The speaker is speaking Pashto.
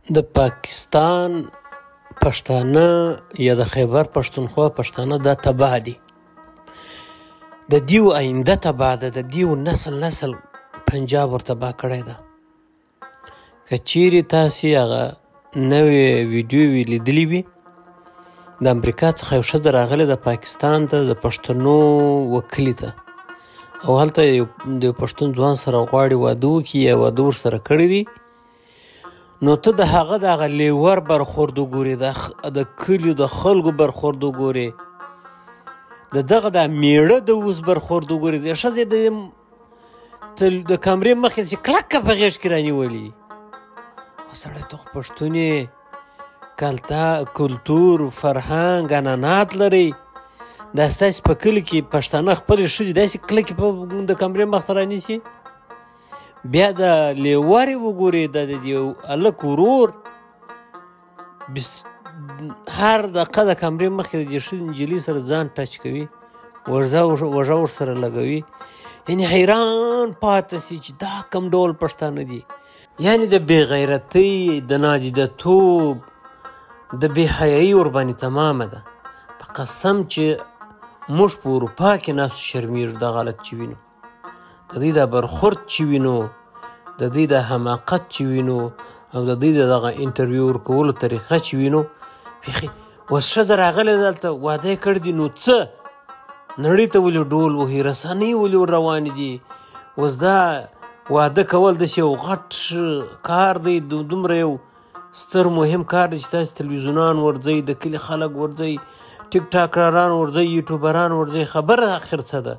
د پاکستان پښتانه یا د خیبر پښتونخوا پښتانه دا تباه دي. د دیو آینده تباه ده، د دیو نسل پنجاب ور تباه کړی ده. که چیرې تاسې هغه نوې ویډیو لیدلې وي، د امریکا څخه یو ښځه راغلې ده پاکستان ته د پښتنو وکلي ته، او هلته د یو پښتون ځوان سره غواړي واده وکړي یا واده ورسره کړی دی. نو ته د هغه د هغه لیور برخورد وګورې، د کلیو د خلکو برخورد وګورې، د دغه د میړه د اوس برخورد وګورې، د ښځې د کمرې مخې چې کلکه په غېږ کې رانیولي. سړی ته خو پښتون یې، کلتور، فرهنګ، عنعنات لرئ. دا ستاسې په کلي کې پښتانه خپلې ښځې داسې کلکې د کمرې مخ ته رانیسي. بیا د لیور یې وګورې، د یو هلک ورور هر دقیقه د کمرې مخکې د دې ښځې نجلۍ سره ځان ټچ کوي، وژه ورسره لګوي. یعنې حیران پاتې سي چې دا کوم ډول پښتانه دي. یعنې د بې غیرتۍ، د نادیدهتوب، د بې حیایي ورباندې تمامه ده. په قسم چې موږ په اروپا کې ناستو شرمېږو دا حالت چې وینو، د دوی دا برخورد چې وینو، د دوی دا حماقت چې وینو، او د دوی د دغه انټرویو ورکولو طریقه چې وینو. بیخي اوس ښځه راغلې ده هلته واده یې کړی دی، نو څه نړۍ ته ولې ډول وهي، رسنۍ ولې ور روانې دي. اوس دا واده کول داسې یو غټ کار دی، دومره یو ستر مهم کار دی چې تاسې تلویزیونان ورځئ، د کلي خلک ورځئ، ټیک ټاکران ورځئ، یوټیوبران ورځئ. خبره اخر څه ده؟